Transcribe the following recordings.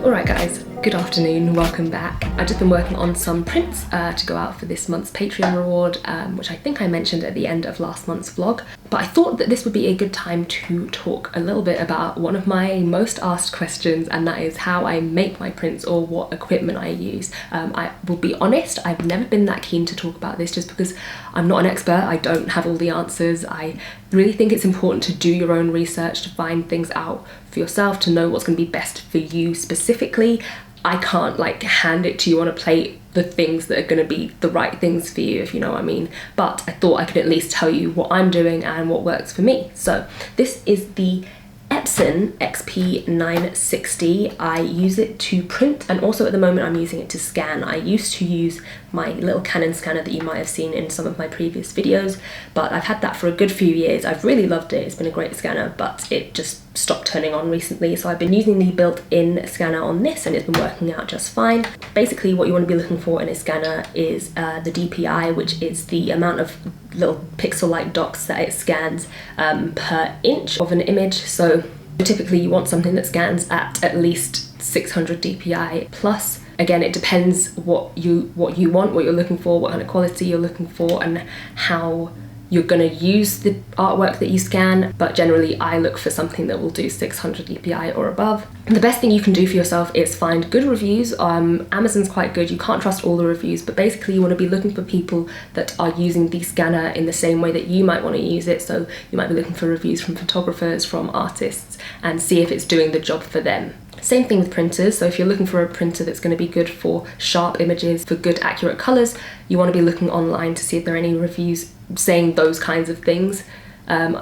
Alright guys, good afternoon, welcome back. I've just been working on some prints to go out for this month's Patreon reward, which I think I mentioned at the end of last month's vlog. But I thought that this would be a good time to talk a little bit about one of my most asked questions, and that is how I make my prints or what equipment I use. I will be honest, I've never been that keen to talk about this just because I'm not an expert, I don't have all the answers. I really think it's important to do your own research, to find things out for yourself, to know what's going to be best for you specifically. I can't like hand it to you on a plate, the things that are going to be the right things for you, if you know what I mean. But I thought I could at least tell you what I'm doing and what works for me. So this is the Epson Xp 960. I use it to print, and also at the moment I'm using it to scan. I used to use my little Canon scanner that you might have seen in some of my previous videos, but I've had that for a good few years. I've really loved it, it's been a great scanner, but it just stopped turning on recently, so I've been using the built-in scanner on this and it's been working out just fine. Basically what you want to be looking for in a scanner is the DPI, which is the amount of little pixel-like dots that it scans per inch of an image. So typically you want something that scans at least 600 DPI plus. Again, it depends what you want, what you're looking for, what kind of quality you're looking for, and how you're going to use the artwork that you scan, but generally I look for something that will do 600 DPI or above. And the best thing you can do for yourself is find good reviews. Amazon's quite good, you can't trust all the reviews, but basically you want to be looking for people that are using the scanner in the same way that you might want to use it. So you might be looking for reviews from photographers, from artists, and see if it's doing the job for them. Same thing with printers, so if you're looking for a printer that's going to be good for sharp images, for good accurate colours, you want to be looking online to see if there are any reviews saying those kinds of things.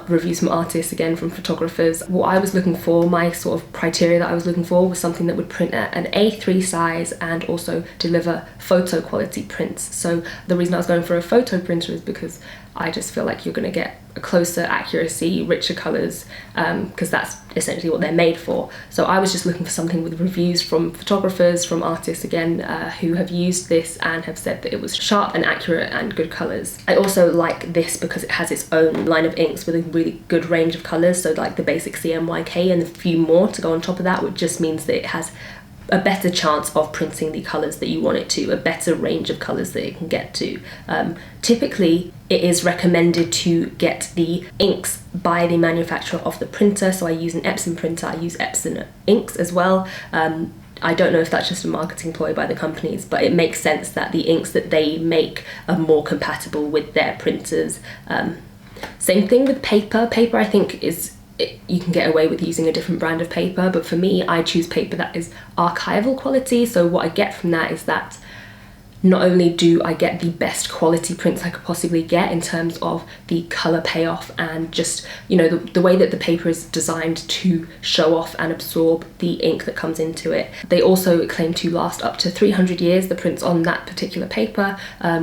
Reviews from artists, again from photographers. What I was looking for, my sort of criteria that I was looking for, was something that would print at an A3 size and also deliver photo quality prints. So the reason I was going for a photo printer is because I just feel like you're going to get a closer accuracy, richer colours, because that's essentially what they're made for. So I was just looking for something with reviews from photographers, from artists again, who have used this and have said that it was sharp and accurate and good colours. I also like this because it has its own line of inks with a really good range of colours, so like the basic CMYK and a few more to go on top of that, which just means that it has a better chance of printing the colours that you want it to, a better range of colours that it can get to. Typically, it is recommended to get the inks by the manufacturer of the printer, so I use an Epson printer, I use Epson inks as well. I don't know if that's just a marketing ploy by the companies, but it makes sense that the inks that they make are more compatible with their printers. Same thing with paper. Paper I think you can get away with using a different brand of paper, but for me I choose paper that is archival quality. So what I get from that is that not only do I get the best quality prints I could possibly get in terms of the colour payoff and just, you know, the way that the paper is designed to show off and absorb the ink that comes into it. They also claim to last up to 300 years, the prints on that particular paper,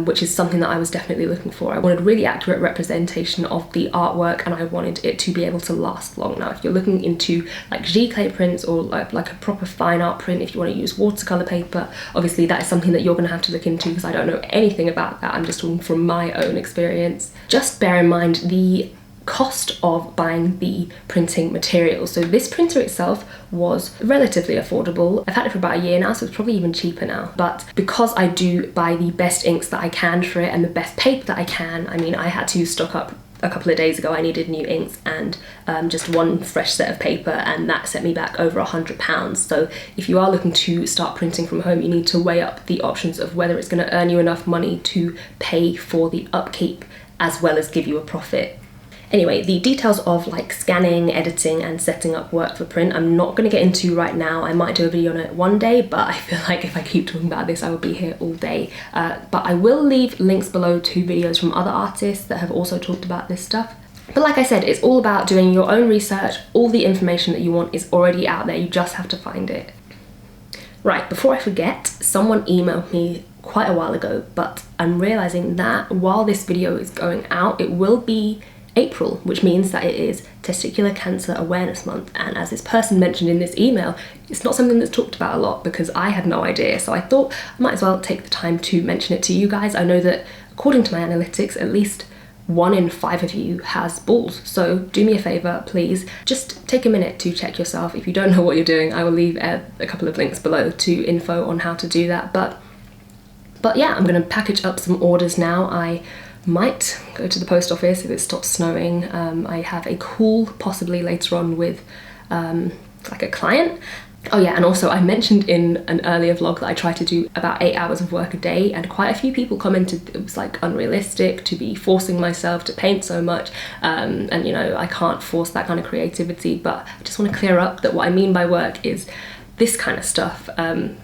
which is something that I was definitely looking for. I wanted really accurate representation of the artwork and I wanted it to be able to last long. Now if you're looking into like giclée prints or like a proper fine art print, if you want to use watercolour paper, obviously that is something that you're going to have to look into because I don't know anything about that. I'm just talking from my own experience. Just bear in mind the cost of buying the printing materials. So this printer itself was relatively affordable. I've had it for about a year now, so it's probably even cheaper now. But because I do buy the best inks that I can for it and the best paper that I can, I mean, I had to stock up a couple of days ago. I needed new inks and just one fresh set of paper, and that set me back over £100. So if you are looking to start printing from home, you need to weigh up the options of whether it's going to earn you enough money to pay for the upkeep as well as give you a profit. Anyway, the details of like scanning, editing and setting up work for print I'm not going to get into right now. I might do a video on it one day, but I feel like if I keep talking about this I will be here all day. But I will leave links below to videos from other artists that have also talked about this stuff. But like I said, it's all about doing your own research. All the information that you want is already out there, you just have to find it. Right, before I forget, someone emailed me quite a while ago, but I'm realising that while this video is going out, it will be April, which means that it is Testicular Cancer Awareness Month, and as this person mentioned in this email, it's not something that's talked about a lot because I had no idea, so I thought I might as well take the time to mention it to you guys. I know that according to my analytics, at least 1 in 5 of you has balls. So do me a favor, please, just take a minute to check yourself. If you don't know what you're doing, I will leave a couple of links below to info on how to do that. But yeah, I'm gonna package up some orders now. I might go to the post office if it stops snowing. I have a call possibly later on with like a client. Oh yeah, and also I mentioned in an earlier vlog that I try to do about 8 hours of work a day, and quite a few people commented it was like unrealistic to be forcing myself to paint so much, and you know, I can't force that kind of creativity, but I just want to clear up that what I mean by work is this kind of stuff.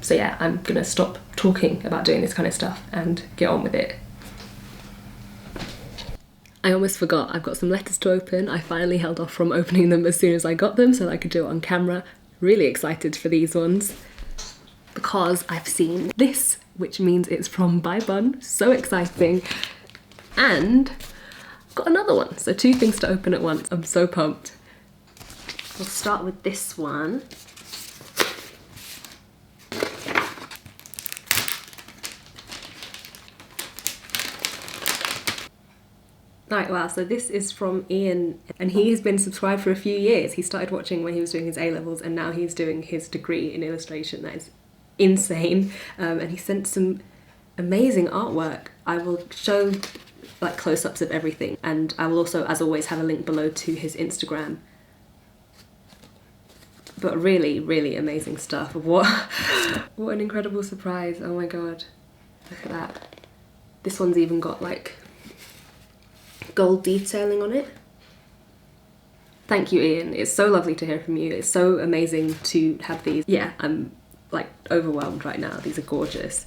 So yeah, I'm gonna stop talking about doing this kind of stuff and get on with it. I almost forgot, I've got some letters to open. I finally held off from opening them as soon as I got them so that I could do it on camera. Really excited for these ones because I've seen this, which means it's from By Bun. So exciting. And I've got another one, so 2 things to open at once. I'm so pumped. We'll start with this one. Right, wow, so this is from Ian, and he has been subscribed for a few years. He started watching when he was doing his A-levels, and now he's doing his degree in illustration. That is insane. And he sent some amazing artwork. I will show like close-ups of everything, and I will also, as always, have a link below to his Instagram. But really, really amazing stuff. What an incredible surprise. Oh my god. Look at that. This one's even got like gold detailing on it. Thank you, Ian. It's so lovely to hear from you. It's so amazing to have these. Yeah, I'm like overwhelmed right now. These are gorgeous.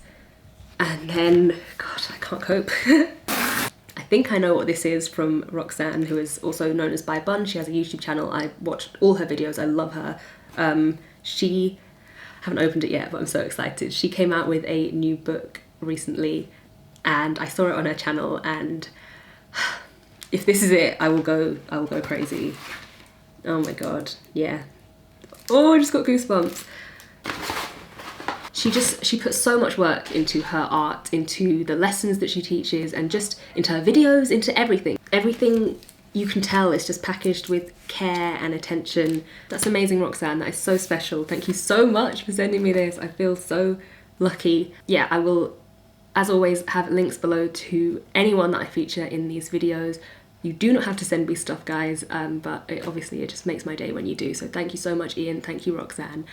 And then, God, I can't cope. I think I know what this is from Roxanne, who is also known as By Bun. She has a YouTube channel. I watched all her videos. I love her. She, haven't opened it yet, but I'm so excited. She came out with a new book recently, and I saw it on her channel, and if this is it, I will go crazy. Oh my god, yeah. Oh, I just got goosebumps. She puts so much work into her art, into the lessons that she teaches, and just into her videos, into everything. Everything you can tell is just packaged with care and attention. That's amazing, Roxanne. That is so special. Thank you so much for sending me this. I feel so lucky. Yeah, I will, as always, have links below to anyone that I feature in these videos. You do not have to send me stuff, guys, but obviously it just makes my day when you do. So thank you so much, Ian. Thank you, Roxanne.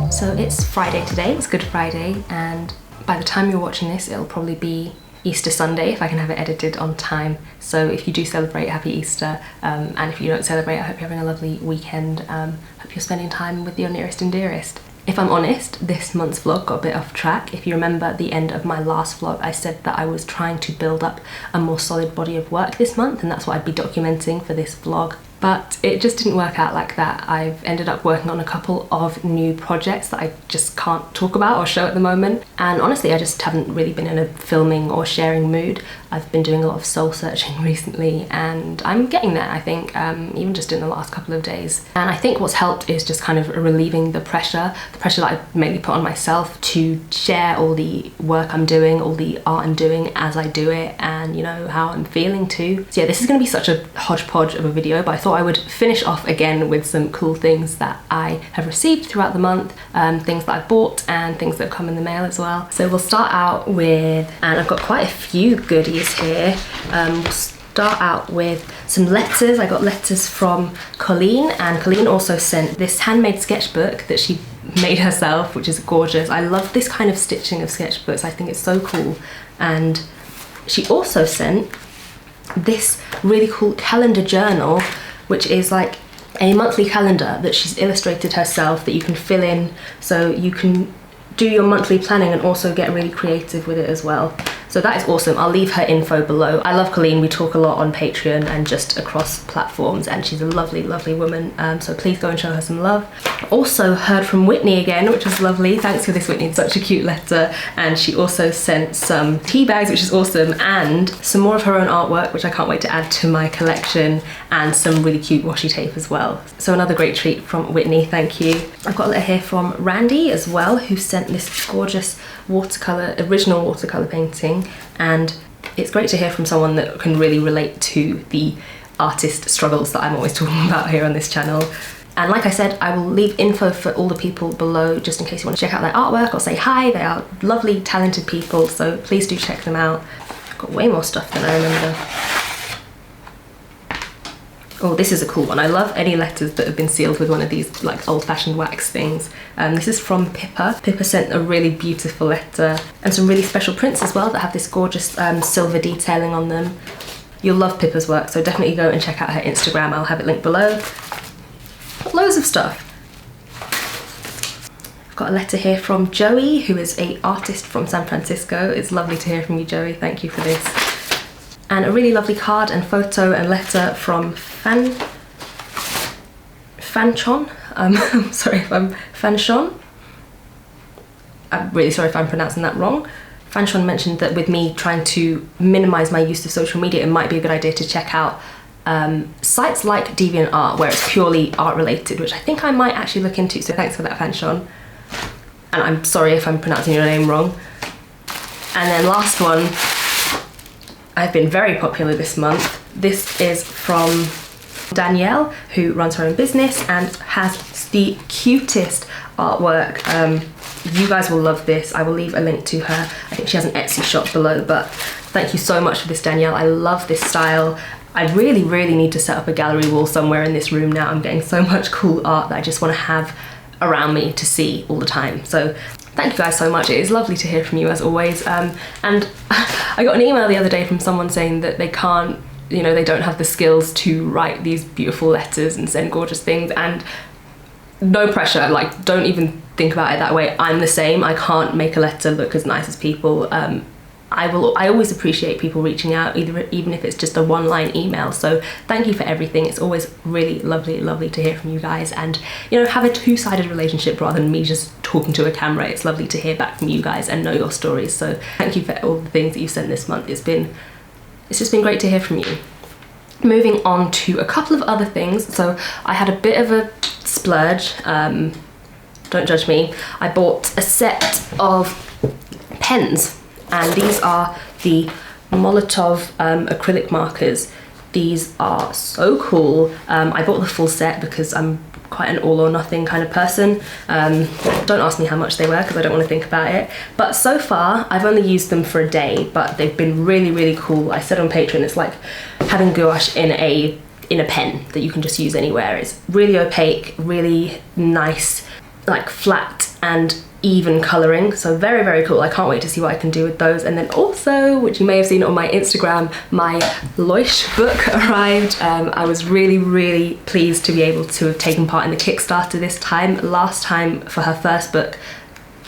So it's Friday today, it's Good Friday, and by the time you're watching this, it'll probably be Easter Sunday if I can have it edited on time. So if you do celebrate, happy Easter, and if you don't celebrate, I hope you're having a lovely weekend. Hope you're spending time with your nearest and dearest. If I'm honest, this month's vlog got a bit off track. If you remember at the end of my last vlog, I said that I was trying to build up a more solid body of work this month, and that's what I'd be documenting for this vlog. But it just didn't work out like that. I've ended up working on a couple of new projects that I just can't talk about or show at the moment. And honestly, I just haven't really been in a filming or sharing mood. I've been doing a lot of soul searching recently, and I'm getting there, I think, even just in the last couple of days. And I think what's helped is just kind of relieving the pressure that I mainly put on myself to share all the work I'm doing, all the art I'm doing as I do it, and you know, how I'm feeling too. So yeah, this is gonna be such a hodgepodge of a video, but I thought I would finish off again with some cool things that I have received throughout the month, things that I've bought and things that have come in the mail as well. So we'll start out with, and I've got quite a few goodies here. We'll start out with some letters. I got letters from Colleen, and Colleen also sent this handmade sketchbook that she made herself, which is gorgeous. I love this kind of stitching of sketchbooks. I think it's so cool. And she also sent this really cool calendar journal, which is like a monthly calendar that she's illustrated herself that you can fill in, so you can do your monthly planning and also get really creative with it as well. So that is awesome. I'll leave her info below. I love Colleen. We talk a lot on Patreon and just across platforms, and she's a lovely, lovely woman. So please go and show her some love. Also heard from Whitney again, which was lovely. Thanks for this, Whitney. It's such a cute letter. And she also sent some tea bags, which is awesome, and some more of her own artwork, which I can't wait to add to my collection, and some really cute washi tape as well. So another great treat from Whitney. Thank you. I've got a letter here from Randy as well, who sent this gorgeous original watercolor painting, and it's great to hear from someone that can really relate to the artist struggles that I'm always talking about here on this channel. And like I said, I will leave info for all the people below just in case you want to check out their artwork or say hi. They are lovely, talented people, so please do check them out. I've got way more stuff than I remember. Oh, this is a cool one. I love any letters that have been sealed with one of these like old-fashioned wax things. This is from Pippa. Pippa sent a really beautiful letter and some really special prints as well that have this gorgeous silver detailing on them. You'll love Pippa's work, so definitely go and check out her Instagram. I'll have it linked below. Got loads of stuff. I've got a letter here from Joey, who is an artist from San Francisco. It's lovely to hear from you, Joey. Thank you for this. And a really lovely card and photo and letter from Fanchon. Sorry if I'm Fanchon. I'm really sorry if I'm pronouncing that wrong. Fanchon mentioned that with me trying to minimize my use of social media, it might be a good idea to check out sites like DeviantArt, where it's purely art related, which I think I might actually look into. So thanks for that, Fanchon. And I'm sorry if I'm pronouncing your name wrong. And then last one, I've been very popular this month. This is from Danielle, who runs her own business and has the cutest artwork. You guys will love this. I will leave a link to her. I think she has an Etsy shop below, but thank you so much for this, Danielle. I love this style. I really, really need to set up a gallery wall somewhere in this room now. I'm getting so much cool art that I just want to have around me to see all the time. So thank you guys so much. It is lovely to hear from you as always. And I got an email the other day from someone saying that they can't, you know, they don't have the skills to write these beautiful letters and send gorgeous things, and no pressure, like don't even think about it that way. I'm the same. I can't make a letter look as nice as people. I always appreciate people reaching out, even if it's just a one-line email. So thank you for everything. It's always really lovely to hear from you guys, and you know, have a two-sided relationship rather than me just talking to a camera. It's lovely to hear back from you guys and know your stories. So thank you for all the things that you've sent this month. It's just been great to hear from you. Moving on to a couple of other things. So I had a bit of a splurge. Don't judge me. I bought a set of pens, and these are the Molotov acrylic markers. These are so cool. I bought the full set because I'm quite an all or nothing kind of person. Don't ask me how much they were because I don't want to think about it. But so far, I've only used them for a day, but they've been really cool. I said on Patreon, it's like having gouache in a pen that you can just use anywhere. It's really opaque, really nice, like flat and even colouring, so very cool. I can't wait to see what I can do with those. And then also, which you may have seen on my Instagram, my Loish book arrived. I was really pleased to be able to have taken part in the Kickstarter this time. Last time for her first book,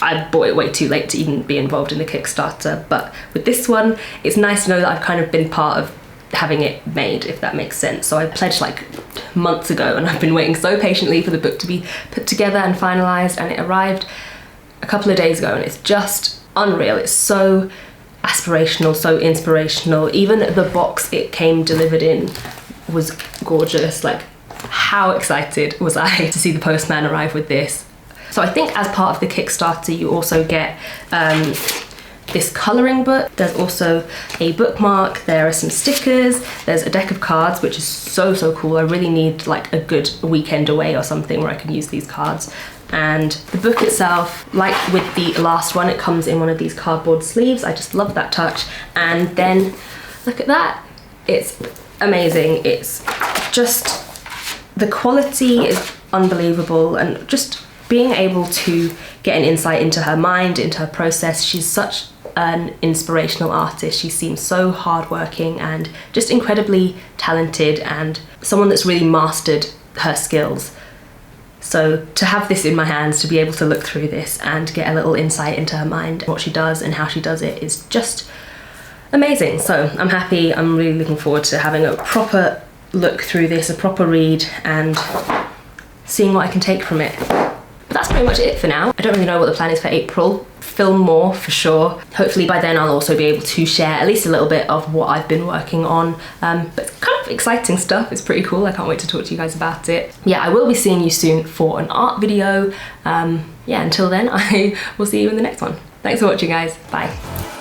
I bought it way too late to even be involved in the Kickstarter, but with this one, it's nice to know that I've kind of been part of having it made, if that makes sense. So I pledged like months ago, and I've been waiting so patiently for the book to be put together and finalised, and it arrived a couple of days ago, and it's just unreal. It's so aspirational, so inspirational. Even the box it came delivered in was gorgeous. Like, how excited was I to see the postman arrive with this? So I think as part of the Kickstarter, you also get this colouring book. There's also a bookmark, there are some stickers, there's a deck of cards, which is so cool. I really need like a good weekend away or something where I can use these cards. And the book itself, like with the last one, it comes in one of these cardboard sleeves. I just love that touch. And then look at that, it's amazing. It's just, the quality is unbelievable, and just being able to get an insight into her mind, into her process. She's such an inspirational artist. She seems so hardworking and just incredibly talented, and someone that's really mastered her skills. So to have this in my hands, to be able to look through this and get a little insight into her mind, what she does and how she does it, is just amazing. So I'm happy. I'm really looking forward to having a proper look through this, a proper read, and seeing what I can take from it. But that's pretty much it for now. I don't really know what the plan is for April. Film more for sure. Hopefully by then I'll also be able to share at least a little bit of what I've been working on. But it's kind of exciting stuff. It's pretty cool. I can't wait to talk to you guys about it. Yeah, I will be seeing you soon for an art video. Yeah, until then, I will see you in the next one. Thanks for watching, guys. Bye.